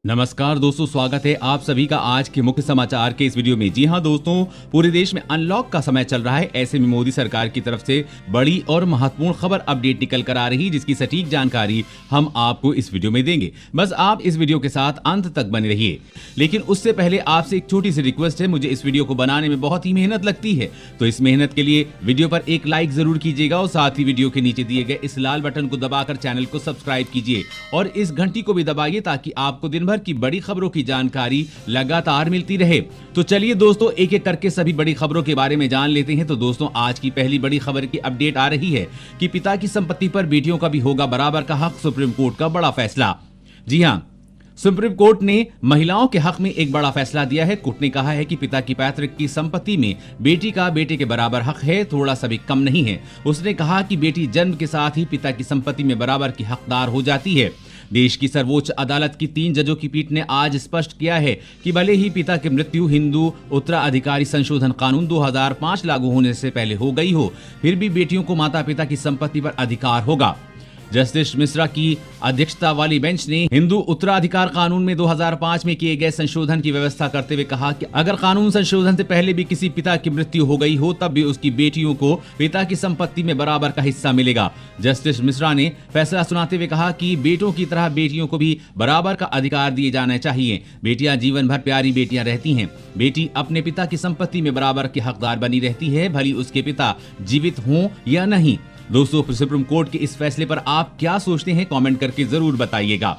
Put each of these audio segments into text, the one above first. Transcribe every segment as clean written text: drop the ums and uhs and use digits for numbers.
नमस्कार दोस्तों, स्वागत है आप सभी का आज के मुख्य समाचार के इस वीडियो में। जी हां दोस्तों, पूरे देश में अनलॉक का समय चल रहा है। ऐसे में मोदी सरकार की तरफ से बड़ी और महत्वपूर्ण खबर अपडेट निकल कर आ रही, जिसकी सटीक जानकारी हम आपको इस वीडियो में देंगे। बस आप इस वीडियो के साथ अंत तक बने रहिए। लेकिन उससे पहले आपसे एक छोटी सी रिक्वेस्ट है। मुझे इस वीडियो को बनाने में बहुत ही मेहनत लगती है, तो इस मेहनत के लिए वीडियो पर एक लाइक जरूर कीजिएगा और साथ ही वीडियो के नीचे दिए गए इस लाल बटन को दबाकर चैनल को सब्सक्राइब कीजिए और इस घंटी को भी दबाइए ताकि आपको दिन की बड़ी खबरों की जानकारी लगातार मिलती रहे। तो चलिए दोस्तों, एक एक करके सभी बड़ी खबरों के बारे में जान लेते हैं। तो दोस्तों, आज की पहली बड़ी खबर की अपडेट आ रही है कि पिता की संपत्ति पर बेटियों का भी होगा बराबर का हक, सुप्रीम कोर्ट का बड़ा फैसला। जी हां, सुप्रीम कोर्ट ने महिलाओं के हक में एक बड़ा फैसला दिया है। कोर्ट ने कहा है कि पिता की पैतृक की संपत्ति में बेटी का बेटे के बराबर हक है, थोड़ा सा भी कम नहीं है। उसने कहा कि बेटी जन्म के साथ ही पिता की संपत्ति में बराबर की हकदार हो जाती है। देश की सर्वोच्च अदालत की 3 जजों की पीठ ने आज स्पष्ट किया है कि भले ही पिता की मृत्यु हिंदू उत्तराधिकारी संशोधन कानून 2005 लागू होने से पहले हो गई हो, फिर भी बेटियों को माता पिता की संपत्ति पर अधिकार होगा। जस्टिस मिश्रा की अध्यक्षता वाली बेंच ने हिंदू उत्तराधिकार कानून में 2005 में किए गए संशोधन की व्यवस्था करते हुए कहा कि अगर कानून संशोधन से पहले भी किसी पिता की मृत्यु हो गई हो, तब भी उसकी बेटियों को पिता की संपत्ति में बराबर का हिस्सा मिलेगा। जस्टिस मिश्रा ने फैसला सुनाते हुए कहा कि बेटों की तरह बेटियों को भी बराबर का अधिकार दिए जाने चाहिए। बेटियां जीवन भर प्यारी बेटियां रहती हैं। बेटी अपने पिता की संपत्ति में बराबर की हकदार बनी रहती है, भले उसके पिता जीवित हों या नहीं। दोस्तों, सुप्रीम कोर्ट के इस फैसले पर आप क्या सोचते हैं, कमेंट करके जरूर बताइएगा।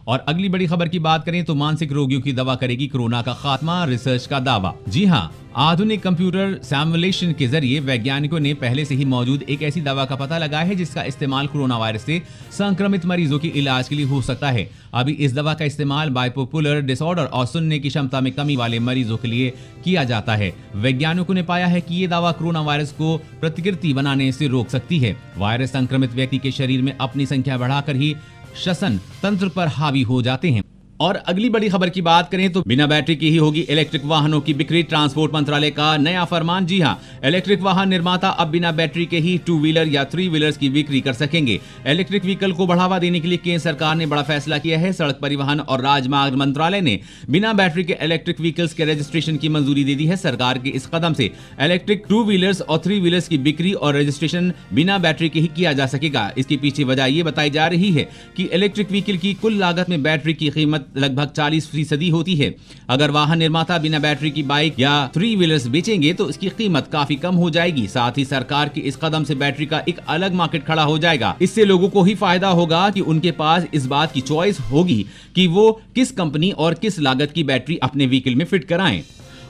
और अगली बड़ी खबर की बात करें तो मानसिक रोगियों की दवा करेगी कोरोना का खात्मा, रिसर्च का दावा। जी हां, आधुनिक कंप्यूटर सिमुलेशन के जरिए वैज्ञानिकों ने पहले से ही मौजूद एक ऐसी दवा का पता लगाया है जिसका इस्तेमाल कोरोना वायरस से संक्रमित मरीजों के इलाज के लिए हो सकता है। अभी इस दवा का इस्तेमाल बाइपोलर डिसऑर्डर और सुनने की क्षमता में कमी वाले मरीजों के लिए किया जाता है। वैज्ञानिकों ने पाया है कि ये दवा कोरोना वायरस को प्रतिकृति बनाने से रोक सकती है। वायरस संक्रमित व्यक्ति के शरीर में अपनी संख्या बढ़ाकर ही श्वसन तंत्र पर हावी हो जाते हैं। और अगली बड़ी खबर की बात करें तो बिना बैटरी की ही होगी इलेक्ट्रिक वाहनों की बिक्री, ट्रांसपोर्ट मंत्रालय का नया फरमान। जी हां, इलेक्ट्रिक वाहन निर्माता अब बिना बैटरी के ही 2 व्हीलर या 3 व्हीलर्स की बिक्री कर सकेंगे। इलेक्ट्रिक व्हीकल को बढ़ावा देने के लिए केंद्र सरकार ने बड़ा फैसला किया है। सड़क परिवहन और राजमार्ग मंत्रालय ने बिना बैटरी के इलेक्ट्रिक व्हीकल्स के रजिस्ट्रेशन की मंजूरी दे दी है। सरकार के इस कदम से इलेक्ट्रिक 2 व्हीलर्स और 3 व्हीलर्स की बिक्री और रजिस्ट्रेशन बिना बैटरी के ही किया जा सकेगा। इसके पीछे वजह यह बताई जा रही है कि इलेक्ट्रिक व्हीकल की कुल लागत में बैटरी की कीमत लगभग 40% होती है। अगर वाहन निर्माता बिना बैटरी की बाइक या 3 व्हीलर्स बेचेंगे तो इसकी कीमत काफी कम हो जाएगी। साथ ही सरकार के इस कदम से बैटरी का एक अलग मार्केट खड़ा हो जाएगा। इससे लोगों को ही फायदा होगा कि उनके पास इस बात की चॉइस होगी कि वो किस कंपनी और किस लागत की बैटरी अपने व्हीकल में फिट कराएं।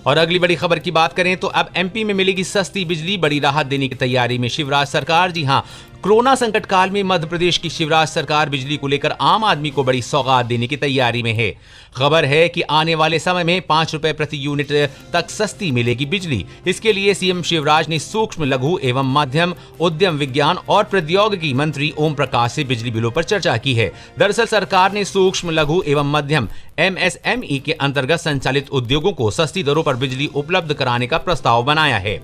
और अगली बड़ी खबर की बात करें तो अब एमपी में मिलेगी सस्ती बिजली, बड़ी राहत देने की तैयारी में शिवराज सरकार। जी हां, कोरोना संकट काल में मध्य प्रदेश की शिवराज सरकार बिजली को लेकर आम आदमी को बड़ी सौगात देने की तैयारी में है। खबर है कि आने वाले समय में 5 रुपए प्रति यूनिट तक सस्ती मिलेगी बिजली। इसके लिए सीएम शिवराज ने सूक्ष्म, लघु एवं मध्यम उद्यम, विज्ञान और प्रौद्योगिकी मंत्री ओम प्रकाश से बिजली बिलों पर चर्चा की है। दरअसल सरकार ने सूक्ष्म, लघु एवं मध्यम MSME के अंतर्गत संचालित उद्योगों को सस्ती दरों पर बिजली उपलब्ध कराने का प्रस्ताव बनाया है।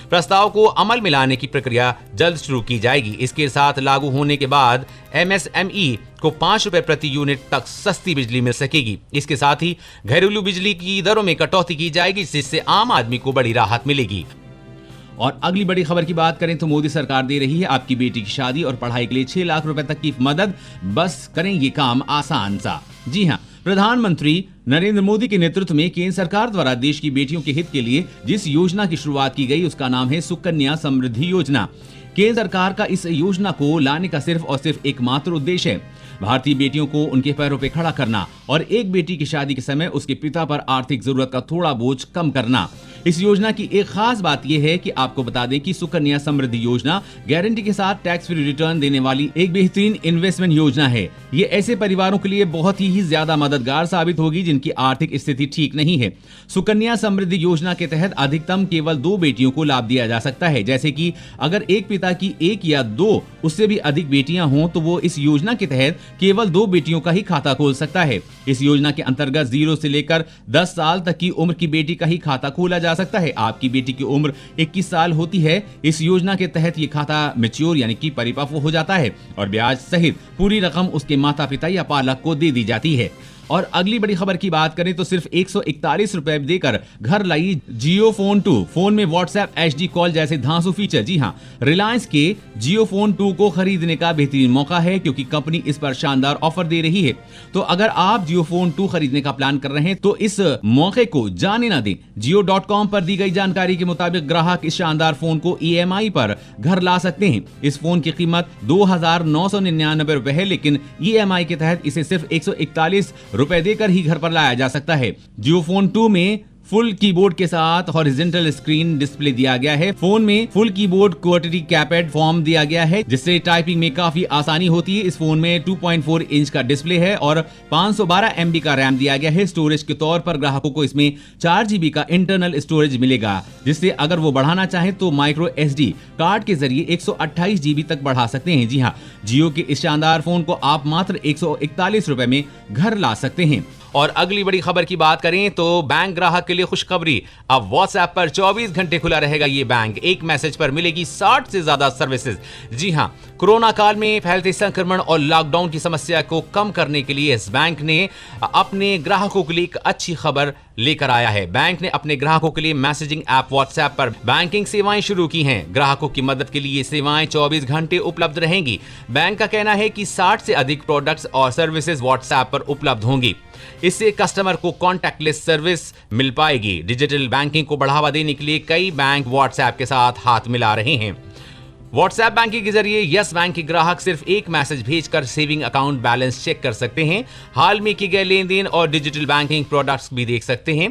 प्रस्ताव को अमल में लाने की प्रक्रिया जल्द शुरू की जाएगी। इसके साथ लागू होने के बाद MSME को 5 रुपए प्रति यूनिट तक सस्ती बिजली मिल सकेगी। इसके साथ ही घरेलू बिजली की दरों में कटौती की जाएगी, जिससे आम आदमी को बड़ी राहत मिलेगी। और अगली बड़ी खबर की बात करें तो मोदी सरकार दे रही है आपकी बेटी की शादी और पढ़ाई के लिए 6 लाख रुपए तक की मदद। बस करें ये काम आसान सा। जी हां, प्रधानमंत्री नरेंद्र मोदी के नेतृत्व में केंद्र सरकार द्वारा देश की बेटियों के हित के लिए जिस योजना की शुरुआत की गई उसका नाम है सुकन्या समृद्धि योजना। केंद्र सरकार का इस योजना को लाने का सिर्फ और सिर्फ एकमात्र उद्देश्य है भारतीय बेटियों को उनके पैरों पर खड़ा करना और एक बेटी की शादी के समय उसके पिता पर आर्थिक जरूरत का थोड़ा बोझ कम करना। इस योजना की एक खास बात यह है कि आपको बता दें कि सुकन्या समृद्धि योजना गारंटी के साथ टैक्स फ्री रिटर्न देने वाली एक बेहतरीन इन्वेस्टमेंट योजना है। ये ऐसे परिवारों के लिए बहुत ही ज्यादा मददगार साबित होगी जिनकी आर्थिक स्थिति ठीक नहीं है। सुकन्या समृद्धि योजना के तहत अधिकतम केवल 2 बेटियों को लाभ दिया जा सकता है। जैसे कि अगर एक पिता की 1 या 2 उससे भी अधिक बेटियां हों तो वो इस योजना के तहत केवल 2 बेटियों का ही खाता खोल सकता है। इस योजना के अंतर्गत 0 से लेकर 10 साल तक की उम्र की बेटी का ही खाता खोला जा सकता है। आपकी बेटी की उम्र 21 साल होती है, इस योजना के तहत ये खाता मैच्योर यानी कि परिपक्व हो जाता है और ब्याज सहित पूरी रकम उसके माता पिता या पालक को दे दी जाती है। और अगली बड़ी खबर की बात करें तो सिर्फ 141 रुपए देकर घर लाई जियो फोन 2। फोन में व्हाट्सएप, एचडी कॉल जैसे धांसू फीचर। जी हां, रिलायंस के जियो फोन 2 को खरीदने का बेहतरीन मौका है क्योंकि कंपनी इस पर शानदार ऑफर दे रही है। तो अगर आप जियो फोन 2 खरीदने का प्लान कर रहे हैं तो इस मौके को जाने ना दें। जियो.com पर दी गई जानकारी के मुताबिक ग्राहक इस शानदार फोन को EMI पर घर ला सकते हैं। इस फोन की कीमत 2,999 रुपए है, लेकिन EMI के तहत इसे सिर्फ 141 रुपए देकर ही घर पर लाया जा सकता है। जियो फोन 2 में फुल कीबोर्ड के साथ हॉरिजॉन्टल स्क्रीन डिस्प्ले दिया गया है। फोन में फुल कीबोर्ड क्वार्टरी कैपेड फॉर्म दिया गया है जिससे टाइपिंग में काफी आसानी होती है। इस फोन में 2.4 इंच का डिस्प्ले है और 512 MB का रैम दिया गया है। स्टोरेज के तौर पर ग्राहकों को इसमें 4 GB का इंटरनल स्टोरेज मिलेगा, जिससे अगर वो बढ़ाना चाहे तो माइक्रो SD कार्ड के जरिए 128 GB तक बढ़ा सकते हैं। जी हाँ, जियो के इस शानदार फोन को आप मात्र 141 रुपए में घर ला सकते हैं। और अगली बड़ी खबर की बात करें तो बैंक ग्राहक के लिए खुशखबरी। अब व्हाट्सएप पर 24 घंटे खुला रहेगा ये बैंक। एक मैसेज पर मिलेगी 60 से ज्यादा सर्विसेज। जी हां, कोरोना काल में फैलते संक्रमण और लॉकडाउन की समस्या को कम करने के लिए इस बैंक ने अपने ग्राहकों के लिए एक अच्छी खबर लेकर आया है। बैंक ने अपने ग्राहकों के लिए मैसेजिंग ऐप व्हाट्सएप पर बैंकिंग सेवाएं शुरू की हैं। ग्राहकों की मदद के लिए ये सेवाएं 24 घंटे उपलब्ध रहेंगी। बैंक का कहना है कि 60 से अधिक प्रोडक्ट्स और सर्विसेज व्हाट्सएप पर उपलब्ध होंगी। इससे कस्टमर को कॉन्टैक्टलेस सर्विस मिल पाएगी। डिजिटल बैंकिंग को बढ़ावा देने के लिए कई बैंक व्हाट्सएप के साथ हाथ मिला रहे हैं। व्हाट्सएप बैंकिंग के जरिए यस बैंक के ग्राहक सिर्फ एक मैसेज भेजकर सेविंग अकाउंट बैलेंस चेक कर सकते हैं। हाल में किए गए लेन देन और डिजिटल बैंकिंग प्रोडक्ट्स भी देख सकते हैं।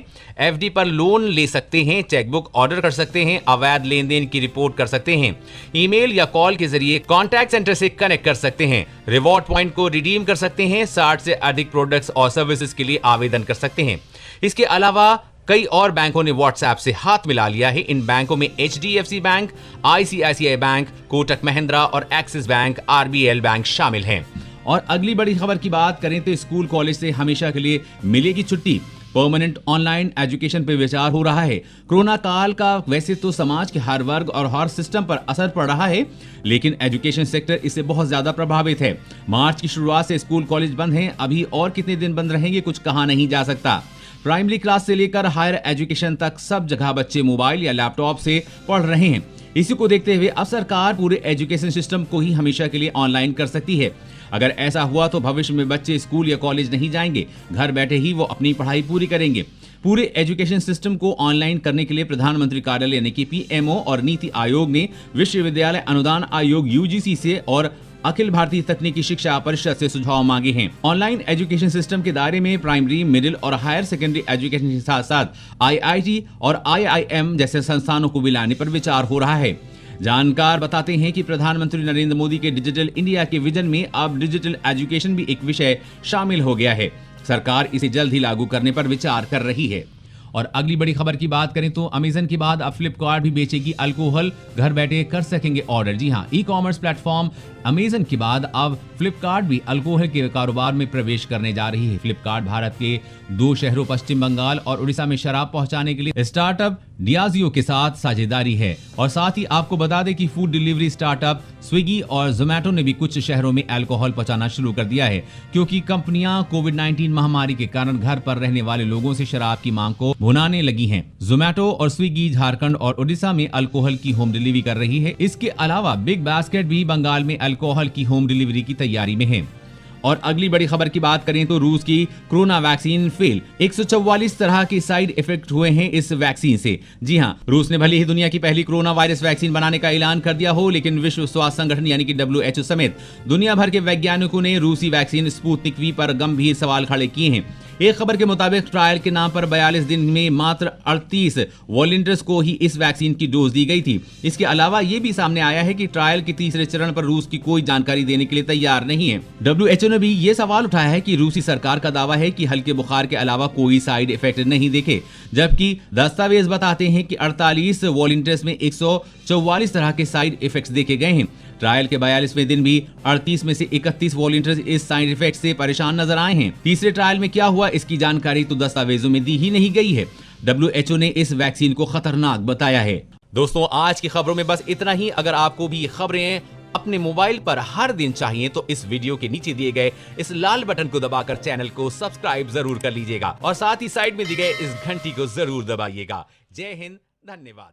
FD पर लोन ले सकते हैं, चेकबुक ऑर्डर कर सकते हैं, अवैध लेन देन की रिपोर्ट कर सकते हैं, ईमेल या कॉल के जरिए कॉन्टैक्ट सेंटर से कनेक्ट कर सकते हैं, रिवॉर्ड पॉइंट को रिडीम कर सकते हैं, 60 से अधिक प्रोडक्ट्स और सर्विसेज के लिए आवेदन कर सकते हैं। इसके अलावा कई और बैंकों ने व्हाट्सएप से हाथ मिला लिया है। इन बैंकों में HDFC bank, ICICI bank, Kotak Mahindra और एक्सिस बैंक, RBL बैंक शामिल हैं। और अगली बड़ी खबर की बात करें तो स्कूल कॉलेज से हमेशा के लिए मिलेगी छुट्टी। परमानेंट ऑनलाइन एजुकेशन पर विचार हो रहा है। कोरोना काल का वैसे तो समाज के हर वर्ग और हर सिस्टम पर असर पड़ रहा है, लेकिन एजुकेशन सेक्टर इससे बहुत ज्यादा प्रभावित है। मार्च की शुरुआत से स्कूल कॉलेज बंद हैं। अभी और कितने दिन बंद रहेंगे कुछ कहा नहीं जा सकता। प्राइमरी क्लास से लेकर हायर एजुकेशन तक सब जगह बच्चे मोबाइल या लैपटॉप से पढ़ रहे हैं। इसी को देखते हुए अब सरकार पूरे एजुकेशन सिस्टम को ही हमेशा के लिए ऑनलाइन कर सकती है। अगर ऐसा हुआ तो भविष्य में बच्चे स्कूल या कॉलेज नहीं जाएंगे, घर बैठे ही वो अपनी पढ़ाई पूरी करेंगे। पूरे एजुकेशन सिस्टम को ऑनलाइन करने के लिए प्रधानमंत्री कार्यालय यानी कि PMO और नीति आयोग ने विश्वविद्यालय अनुदान आयोग UGC से और अखिल भारतीय तकनीकी शिक्षा परिषद से सुझाव मांगे हैं। ऑनलाइन एजुकेशन सिस्टम के दायरे में प्राइमरी, मिडिल और हायर सेकेंडरी एजुकेशन के साथ साथ IIT और IIM जैसे संस्थानों को भी लाने पर विचार हो रहा है। जानकार बताते हैं कि प्रधानमंत्री नरेंद्र मोदी के डिजिटल इंडिया के विजन में अब डिजिटल एजुकेशन भी एक विषय शामिल हो गया है। सरकार इसे जल्द ही लागू करने पर विचार कर रही है। और अगली बड़ी खबर की बात करें तो अमेजन के बाद अब फ्लिपकार्ट भी बेचेगी अल्कोहल, घर बैठे कर सकेंगे ऑर्डर। जी हां, ई-कॉमर्स प्लेटफॉर्म अमेजन के बाद अब फ्लिपकार्ट भी अल्कोहल के कारोबार में प्रवेश करने जा रही है। फ्लिपकार्ट भारत के 2 शहरों पश्चिम बंगाल और उड़ीसा में शराब पहुंचाने के लिए स्टार्टअप डियाजियो के साथ साझेदारी है। और साथ ही आपको बता दें कि फूड डिलीवरी स्टार्टअप स्विगी और जोमैटो ने भी कुछ शहरों में अल्कोहल पहुंचाना शुरू कर दिया है, क्योंकि कंपनियां कोविड-19 महामारी के कारण घर पर रहने वाले लोगों से शराब की मांग को भुनाने लगी हैं। जोमैटो और स्विगी झारखंड और उड़ीसा में अल्कोहल की होम डिलीवरी कर रही है। इसके अलावा बिग बास्केट भी बंगाल में अल्कोहल की होम डिलीवरी की तैयारी में है। और अगली बड़ी खबर की बात करें तो रूस की कोरोना वैक्सीन फेल। 144 तरह के साइड इफेक्ट हुए हैं इस वैक्सीन से। जी हां, रूस ने भले ही दुनिया की पहली कोरोना वायरस वैक्सीन बनाने का ऐलान कर दिया हो, लेकिन विश्व स्वास्थ्य संगठन यानी कि WHO समेत दुनिया भर के वैज्ञानिकों ने रूसी वैक्सीन स्पुतनिक V पर गंभीर सवाल खड़े किए हैं। एक खबर के मुताबिक ट्रायल के नाम पर 42 दिन में मात्र 38 वॉलंटियर्स को ही इस वैक्सीन की डोज दी गई थी। इसके अलावा यह भी सामने आया है कि ट्रायल के तीसरे चरण पर रूस की कोई जानकारी देने के लिए तैयार नहीं है। WHO ने भी ये सवाल उठाया है कि रूसी सरकार का दावा है कि हल्के बुखार के अलावा कोई साइड इफेक्ट नहीं देखे, जबकि दस्तावेज बताते हैं कि 48 वॉलंटियर्स में 144 तरह के साइड इफेक्ट्स देखे गए हैं। ट्रायल के 42वें दिन भी 38 में से 31 वॉलंटियर्स इस साइड इफेक्ट से परेशान नजर आए हैं। तीसरे ट्रायल में क्या हुआ इसकी जानकारी तो दस्तावेजों में दी ही नहीं गई है। WHO ने इस वैक्सीन को खतरनाक बताया है। दोस्तों, आज की खबरों में बस इतना ही। अगर आपको भी ये खबरें अपने मोबाइल पर हर दिन चाहिए तो इस वीडियो के नीचे दिए गए इस लाल बटन को दबाकर चैनल को सब्सक्राइब जरूर कर लीजिएगा और साथ ही साइड में दिए गए इस घंटी को जरूर दबाइएगा। जय हिंद, धन्यवाद।